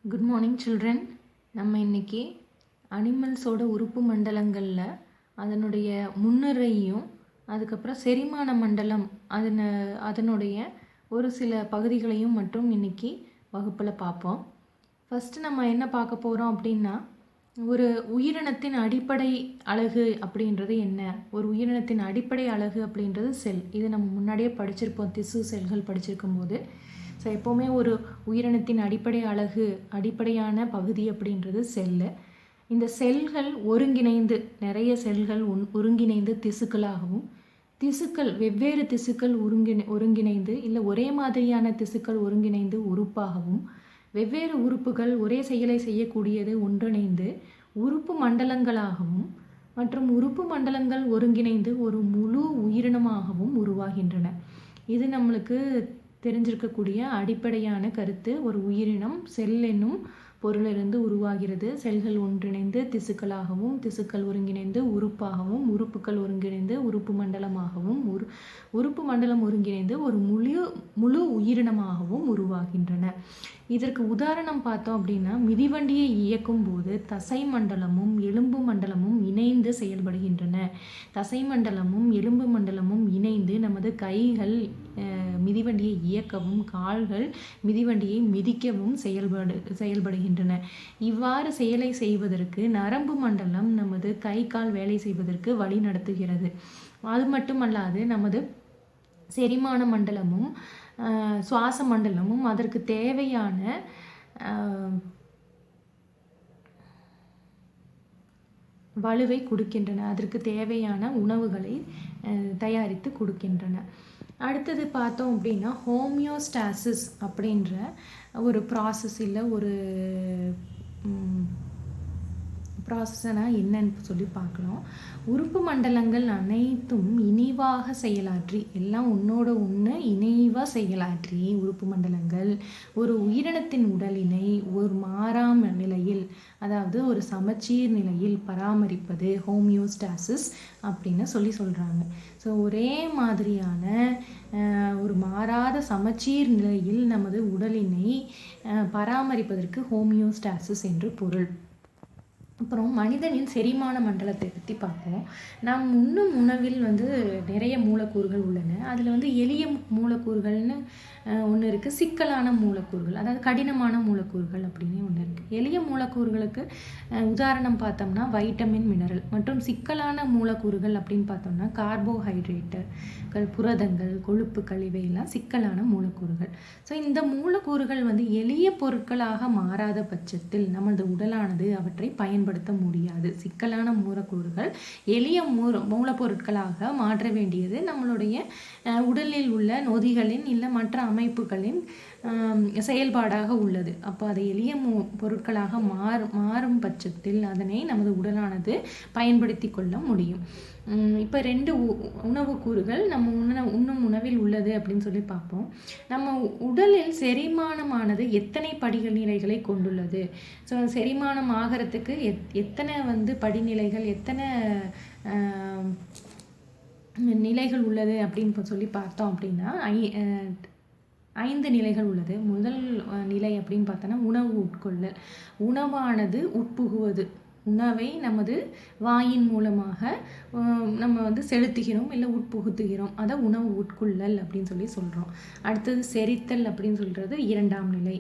Good morning children. நம்ம இன்றைக்கி அனிமல்ஸோட உறுப்பு மண்டலங்களில் அதனுடைய முன்னுரையும் அதுக்கப்புறம் செரிமான மண்டலம் அதனுடைய ஒரு சில பகுதிகளையும் மட்டும் இன்றைக்கி வகுப்பில் பார்ப்போம். ஃபஸ்ட்டு நம்ம என்ன பார்க்க போகிறோம் அப்படின்னா, ஒரு உயிரினத்தின் அடிப்படை அலகு அப்படின்றது என்ன? ஒரு உயிரினத்தின் அடிப்படை அலகு அப்படின்றது செல். இது நம்ம முன்னாடியே படிச்சிருப்போம், திசு செல்கள் படிச்சிருக்கும் போது. ஸோ எப்போவுமே ஒரு உயிரினத்தின் அடிப்படையான பகுதி அப்படின்றது செல்லு. இந்த செல்கள் ஒருங்கிணைந்து நிறைய செல்கள் ஒருங்கிணைந்து திசுக்களாகவும், வெவ்வேறு திசுக்கள் ஒருங்கிணைந்து இல்லை ஒரே மாதிரியான திசுக்கள் ஒருங்கிணைந்து உறுப்பாகவும், வெவ்வேறு உறுப்புகள் ஒரே செயலை செய்யக்கூடியது ஒன்றிணைந்து உறுப்பு மண்டலங்களாகவும் மற்றும் உறுப்பு மண்டலங்கள் ஒருங்கிணைந்து ஒரு முழு உயிரினமாகவும் உருவாகின்றன. இது நம்மளுக்கு தெரிஞ்சிருக்கக்கூடிய அடிப்படையான கருத்து. ஒரு உயிரினம் செல் என்னும் பொருளிலிருந்து உருவாகிறது. செல்கள் ஒன்றிணைந்து திசுக்களாகவும், திசுக்கள் ஒருங்கிணைந்து உறுப்பாகவும், உறுப்புகள் ஒருங்கிணைந்து உறுப்பு மண்டலமாகவும், உறுப்பு மண்டலம் ஒருங்கிணைந்து ஒரு முழு உயிரினமாகவும் உருவாகின்றன. இதற்கு உதாரணம் பார்த்தோம் அப்படின்னா, மிதிவண்டியை இயக்கும் போது தசை மண்டலமும் எலும்பு மண்டலமும் இணைந்து செயல்படுகின்றன. தசை மண்டலமும் எலும்பு மண்டலமும் இணைந்து நமது கைகள் மிதிவண்டியை இயக்கவும், கால்கள் மிதிவண்டியை மிதிக்கவும் செயல்படுகின்றன. இவ்வாறு செயலை செய்வதற்கு நரம்பு மண்டலம் நமது கை கால் வேலை செய்வதற்கு வழி நடத்துகிறது. அது மட்டுமல்லாது நமது செரிமான மண்டலமும் சுவாச மண்டலமும் அதற்கு தேவையான வலுவை கொடுக்கின்றன. அதற்கு தேவையான உணவுகளை தயாரித்து கொடுக்கின்றன. அடுத்தது பார்த்தோம் அப்படின்னா, ஹோமியோஸ்டாசிஸ் அப்படின்ற ஒரு ப்ராசஸ் இல்லை ஒரு ப்ராசஸ்னா என்னன்னு சொல்லி பார்க்கலாம். உறுப்பு மண்டலங்கள் அனைத்தும் இணைவாக செயலாற்றி, எல்லாம் ஒன்றோட ஒன்று இணைவாக செயலாற்றி உறுப்பு மண்டலங்கள் ஒரு உயிரினத்தின் உடலினை ஒரு மாறாம நிலையில், அதாவது ஒரு சமச்சீர் நிலையில் பராமரிப்பது ஹோமியோஸ்டாசிஸ் அப்படின்னு சொல்கிறாங்க. ஸோ ஒரே மாதிரியான ஒரு மாறாத சமச்சீர் நிலையில் நமது உடலினை பராமரிப்பதற்கு ஹோமியோஸ்டாசிஸ் என்று பொருள். அப்புறம் மனிதனின் செரிமான மண்டலத்தை பற்றி பார்ப்போம். நாம் உண்ணும் உணவில் நிறைய மூலக்கூறுகள் உள்ளன. அதில் எளிய மூலக்கூறுகள்னு ஒன்று இருக்குது, சிக்கலான மூலக்கூறுகள், அதாவது கடினமான மூலக்கூறுகள் அப்படின்னு ஒன்று இருக்குது. எளிய மூலக்கூறுகளுக்கு உதாரணம் பார்த்தோம்னா வைட்டமின், மினரல். மற்றும் சிக்கலான மூலக்கூறுகள் அப்படின்னு பார்த்தோம்னா கார்போஹைட்ரேட்டுகள், புரதங்கள், கொழுப்புகள், இவையெல்லாம் சிக்கலான மூலக்கூறுகள். ஸோ இந்த மூலக்கூறுகள் எளிய பொருட்களாக மாறாத பட்சத்தில் நமது உடலானது அவற்றை பயன்படுத்த முடியாது. சிக்கலான மூலக்கூறுகள் எளிய மூலப்பொருட்களாக மாற்ற வேண்டியது நம்மளுடைய உடலில் உள்ள நொதிகளின் இல்லை மற்ற அமைப்புகளின் செயல்பாடாக உள்ளது. அப்போ அதை எளிய பொருட்களாக மாறும் பட்சத்தில் அதனை நமது உடலானது பயன்படுத்தி கொள்ள முடியும். இப்போ 2 உணவு கூறுகள் நம்ம உண்ணும் உணவில் உள்ளது அப்படின்னு சொல்லி பார்ப்போம். நம்ம உடலில் செரிமானமானது எத்தனை படிநிலைகளை கொண்டுள்ளது? ஸோ செரிமானம் ஆகிறதுக்கு எத்தனை படிநிலைகள், எத்தனை நிலைகள் உள்ளது அப்படின்னு சொல்லி பார்த்தோம் அப்படின்னா 5 நிலைகள் உள்ளது. முதல் நிலை அப்படின்னு பார்த்தோன்னா உணவு உட்கொள்ளல். உணவானது உட்புகுவது. உணவை நமது வாயின் மூலமாக நம்ம செலுத்துகிறோம் இல்லை உட்புகுத்துகிறோம். அதை உணவு உட்கொள்ளல் அப்படின்னு சொல்கிறோம். அடுத்தது செரித்தல் அப்படின்னு சொல்கிறது 2ஆம் நிலை.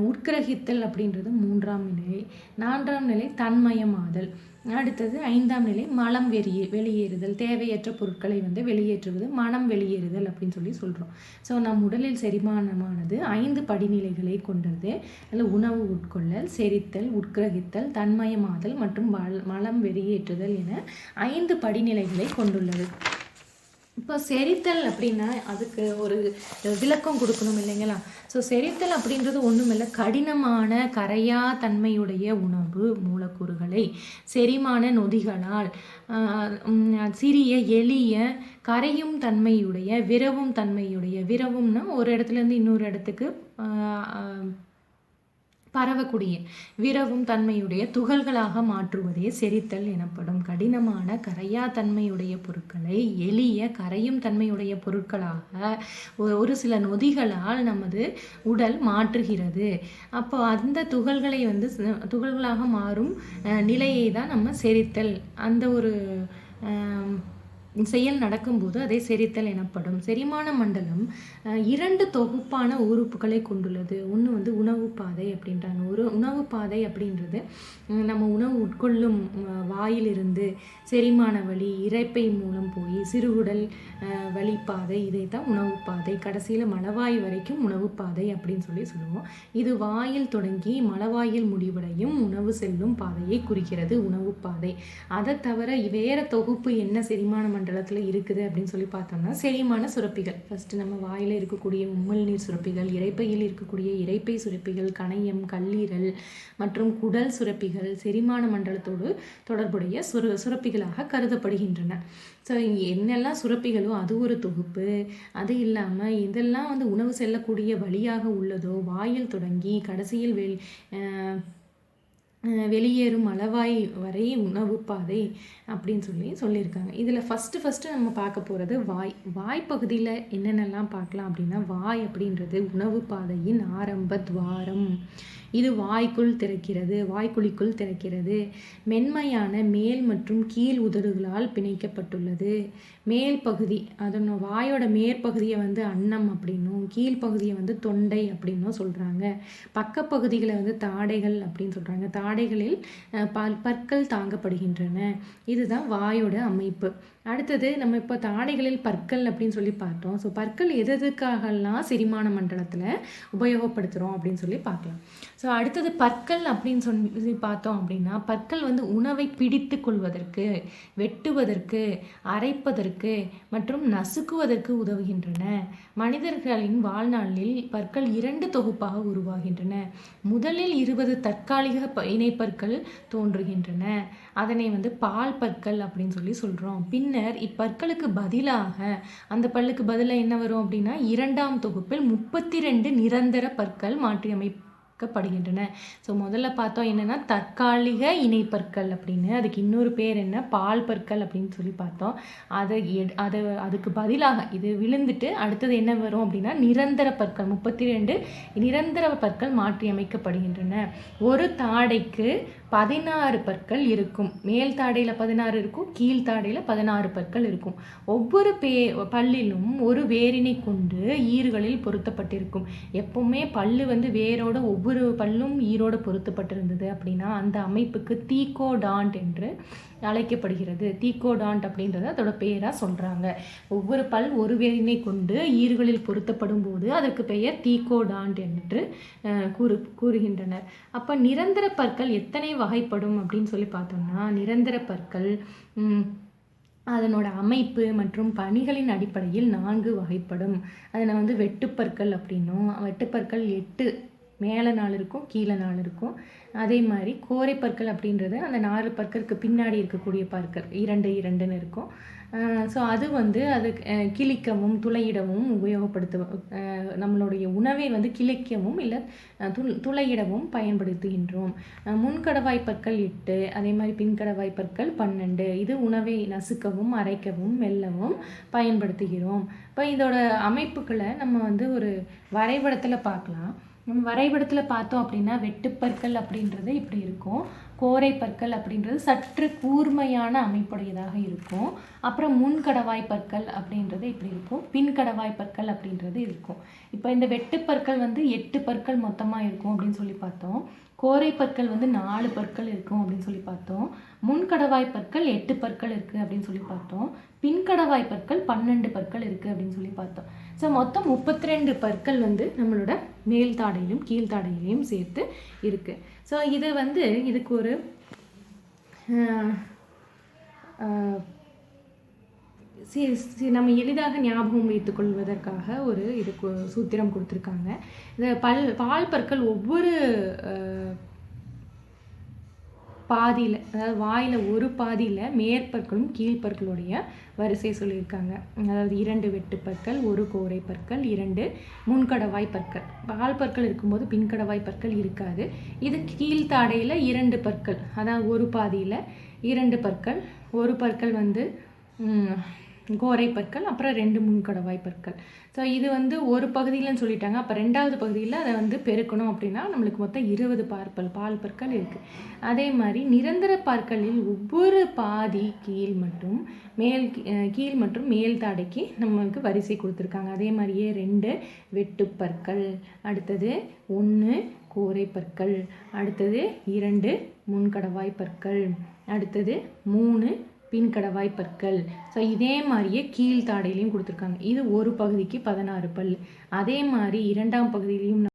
உட்கிரகித்தல் அப்படின்றது 3ஆம் நிலை. 4ஆம் நிலை தன்மயமாதல். அடுத்தது 5ஆம் நிலை மலம் வெளியேறுதல். தேவையற்ற பொருட்களை வெளியேற்றுவது மனம் வெளியேறுதல் அப்படின்னு சொல்கிறோம். ஸோ நம் உடலில் செரிமானமானது 5 படிநிலைகளை கொண்டது. அதில் உணவு உட்கொள்ளல், செரித்தல், உட்கிரகித்தல், தன்மயமாதல் மற்றும் மலம் வெளியேற்றுதல் என 5 படிநிலைகளை கொண்டுள்ளது. இப்போ செரித்தல் அப்படின்னா அதுக்கு ஒரு விளக்கம் கொடுக்கணும் இல்லைங்களா? ஸோ செரித்தல் அப்படின்றது ஒன்றுமில்லை, கடினமான கரையா தன்மையுடைய உணவு மூலக்கூறுகளை செரிமான நொதிகளால் சிறிய எளிய கரையும் தன்மையுடைய விரவும்னா ஒரு இடத்துலேருந்து இன்னொரு இடத்துக்கு பரவக்கூடிய விரவும் தன்மையுடைய துகள்களாக மாற்றுவதே செரித்தல் எனப்படும். கடினமான கரையா தன்மையுடைய பொருட்களை எளிய கரையும் தன்மையுடைய பொருட்களாக ஒரு சில நொதிகளால் நமது உடல் மாற்றுகிறது. அப்போ அந்த துகள்களை வந்து துகள்களாக மாறும் நிலையை தான் நம்ம செரித்தல், அந்த ஒரு செயல் நடக்கும்போது அதை செரித்தல் எனப்படும். செரிமான மண்டலம் 2 தொகுப்பான உறுப்புகளை கொண்டுள்ளது. ஒன்று வந்து உணவு பாதை அப்படின்றாங்க. ஒரு உணவு பாதை அப்படின்றது நம்ம உணவு உட்கொள்ளும் வாயிலிருந்து செரிமான வழி இரைப்பை மூலம் போய் சிறுகுடல் வழிப்பாதை, இதை தான் உணவு பாதை. கடைசியில் மலவாய் வரைக்கும் உணவு பாதை அப்படின்னு சொல்லுவோம். இது வாயில் தொடங்கி மலவாயில் முடிவடையும் உணவு செல்லும் பாதையை குறிக்கிறது உணவு பாதை. அதை தவிர வேற தொகுப்பு என்ன செரிமான மண்டலத்தில் இருக்குது அப்படின்னு சொல்லி பார்த்தோம்னா செரிமான சுரப்பிகள். ஃபஸ்ட்டு நம்ம வாயில் இருக்கக்கூடிய உமிழ்நீர் சுரப்பிகள், இரைப்பையில் இருக்கக்கூடிய இரைப்பை சுரப்பிகள், கணையம், கல்லீரல் மற்றும் குடல் சுரப்பிகள் செரிமான மண்டலத்தோடு தொடர்புடைய சுரப்பிகளாக கருதப்படுகின்றன. ஸோ என்னெல்லாம் சுரப்பிகளோ அது ஒரு தொகுப்பு. அது இல்லாமல் இதெல்லாம் வந்து உணவு செல்லக்கூடிய வழியாக உள்ளதோ வாயில் தொடங்கி கடைசியில் வெளியேறும் மலவாய் வரை உணவு பாதை அப்படின்னு சொல்லியிருக்காங்க. இதில் ஃபஸ்ட்டு நம்ம பார்க்க போகிறது வாய்ப்பகுதியில் என்னென்னலாம் பார்க்கலாம் அப்படின்னா, வாய் அப்படின்றது உணவு பாதையின் ஆரம்ப துவாரம். இது வாய்க்குழிக்குள் திறக்கிறது. மென்மையான மேல் மற்றும் கீழ் உதடுகளால் பிணைக்கப்பட்டுள்ளது. மேல் பகுதி, அதன் வாயோட மேற்பகுதியை வந்து அன்னம் அப்படின்னும் கீழ்ப்பகுதியை வந்து தொண்டை அப்படின்னும் சொல்கிறாங்க. பக்கப்பகுதிகளை வந்து தாடைகள் அப்படின்னு சொல்கிறாங்க. தாடைகளில் பற்கள் தாங்கப்படுகின்றன. இதுதான் வாயோட அமைப்பு. அடுத்தது நம்ம இப்போ தாடைகளில் பற்கள் அப்படின்னு சொல்லி பார்த்தோம். ஸோ பற்கள் எதுக்காகலாம் செரிமான மண்டலத்தில் உபயோகப்படுத்துகிறோம் அப்படின்னு சொல்லி பார்க்கலாம். ஸோ அடுத்தது பற்கள் அப்படின்னு சொல்லி பார்த்தோம் அப்படின்னா, பற்கள் வந்து உணவை பிடித்து கொள்வதற்கு, வெட்டுவதற்கு, அரைப்பதற்கு மற்றும் நசுக்குவதற்கு உதவுகின்றன. மனிதர்களின் வாழ்நாளில் பற்கள் 2 தொகுப்பாக உருவாகின்றன. முதலில் 20 தற்காலிக இணைப்பற்கள் தோன்றுகின்றன. அதனை வந்து பால் பற்கள் அப்படின்னு சொல்கிறோம். பின்னர் இப்பற்களுக்கு பதிலாக, அந்த பல்லுக்கு பதிலாக என்ன வரும் அப்படின்னா, 2ஆம் தொகுப்பில் 32 நிரந்தர பற்கள் மாற்றியமைக்கப்படுகின்றன. ஸோ முதல்ல பார்த்தோம் என்னென்னா தற்காலிக இணைப்பற்கள் அப்படின்னு, அதுக்கு இன்னொரு பேர் என்ன, பால் பற்கள் அப்படின்னு சொல்லி பார்த்தோம். அதுக்கு பதிலாக இது விழுந்துட்டு அடுத்தது என்ன வரும் அப்படின்னா நிரந்தர பற்கள், 32 நிரந்தர பற்கள் மாற்றியமைக்கப்படுகின்றன. ஒரு தாடைக்கு 16 பற்கள் இருக்கும். மேல் தாடையில் 16 இருக்கும், கீழ் தாடையில் 16 பற்கள் இருக்கும். ஒவ்வொரு பல்லிலும் ஒரு வேரினை கொண்டு ஈறுகளில் பொருத்தப்பட்டிருக்கும். எப்பவுமே பல்லு வந்து வேரோட, ஒவ்வொரு பல்லும் ஈரோடு பொருத்தப்பட்டிருந்தது அப்படின்னா அந்த அமைப்புக்கு தீகோடாண்ட் என்று அழைக்கப்படுகிறது. தீகோடாண்ட் அப்படின்றத அதோட பேராக சொல்கிறாங்க. ஒவ்வொரு பல் ஒரு வேரினை கொண்டு ஈறுகளில் பொருத்தப்படும் போது அதற்கு பெயர் தீகோடாண்ட் என்று கூறுகின்றனர். அப்போ நிரந்தர பற்கள் எத்தனை வகைப்படும் அப்படின்னு சொல்லி பார்த்தோம்னா, நிரந்தர பற்கள் அதனோட அமைப்பு மற்றும் பணிகளின் அடிப்படையில் 4 வகைப்படும். அதனை வந்து வெட்டுப்பற்கள் அப்படின்னும், வெட்டுப்பற்கள் 8 மேலே 4 இருக்கும், கீழே 4 இருக்கும். அதே மாதிரி கோரைப்பற்கள் அப்படின்றது அந்த 4 பற்களுக்கு பின்னாடி இருக்கக்கூடிய பற்கள் 2 இருக்கும். ஸோ அது வந்து அது கிழிக்கவும் துளையிடவும் நம்மளுடைய உணவை வந்து கிழிக்கவும் இல்லை துளையிடவும் பயன்படுத்துகின்றோம். முன்கடவாய் பற்கள் 8, அதே மாதிரி பின்கடவாய் பற்கள் 12. இது உணவை நசுக்கவும் அரைக்கவும் மெல்லவும் பயன்படுத்துகிறோம். இப்போ இதோட அமைப்புகளை நம்ம வந்து ஒரு வரைபடத்தில் பார்க்கலாம். நம்ம வரைபடத்தில் பார்த்தோம் அப்படின்னா வெட்டுப்பற்கள் அப்படின்றது இப்படி இருக்கும். கோரை பற்கள் அப்படின்றது சற்று கூர்மையான அமைப்புடையதாக இருக்கும். அப்புறம் முன்கடவாய் பற்கள் அப்படின்றது இப்படி இருக்கும். பின்கடவாய் பற்கள் அப்படின்றது இருக்கும். இப்போ இந்த வெட்டுப்பற்கள் வந்து 8 பற்கள் மொத்தமாக இருக்கும் அப்படின்னு சொல்லி பார்த்தோம். கோரை பற்கள் வந்து 4 பற்கள் இருக்கும் அப்படின்னு சொல்லி பார்த்தோம். முன்கடவாய் பற்கள் 8 பற்கள் இருக்குது அப்படின்னு சொல்லி பார்த்தோம். பின்கடவாய் பற்கள் 12 பற்கள் இருக்குது அப்படின்னு சொல்லி பார்த்தோம். ஸோ மொத்தம் 32 பற்கள் வந்து நம்மளோட மேல் தாடையிலும் கீழ் தாடையிலையும் சேர்த்து இருக்குது. ஸோ இது வந்து இதுக்கு ஒரு நம்ம எளிதாக ஞாபகம் வைத்துக் கொள்வதற்காக ஒரு இதுக்கு சூத்திரம் கொடுத்துருக்காங்க. இந்த பால் பற்கள் ஒவ்வொரு பாதியில், அதாவது வாயில் ஒரு பாதியில் மேற்பற்களும் கீழ்ப்பற்களுடைய வரிசை சொல்லியிருக்காங்க. அதாவது 2 வெட்டுப்பற்கள், 1 கோரை பற்கள், 2 முன்கடவாய் பற்கள். பால் பற்கள் இருக்கும்போது பின்கடவாய் பற்கள் இருக்காது. இது கீழ்த்தாடையில் 2 பற்கள், அதாவது ஒரு பாதியில் 2 பற்கள், ஒரு பற்கள் வந்து கோரை பற்கள், அப்புறம் 2 முன்கடவாய் பற்கள். ஸோ இது வந்து ஒரு பகுதியிலன்னு சொல்லிட்டாங்க. அப்போ 2வது பகுதியில் அதை வந்து பெருக்கணும் அப்படின்னா நம்மளுக்கு மொத்தம் 20 பால் பற்கள் இருக்குது. அதே மாதிரி நிரந்தர பற்களில் ஒவ்வொரு பாதி கீழ் மற்றும் மேல் தாடைக்கு நம்மளுக்கு வரிசை கொடுத்துருக்காங்க. அதே மாதிரியே 2 வெட்டுப்பற்கள், அடுத்தது 1 கோரை பற்கள், அடுத்தது 2 முன்கடவாய் பற்கள், அடுத்தது 3 பின்கடவாய் பற்கள். ஸோ இதே மாதிரியே கீழ்த்தாடையிலையும் கொடுத்துருக்காங்க. இது ஒரு பகுதிக்கு 16 பல். அதே மாதிரி 2ஆம் பகுதியிலையும்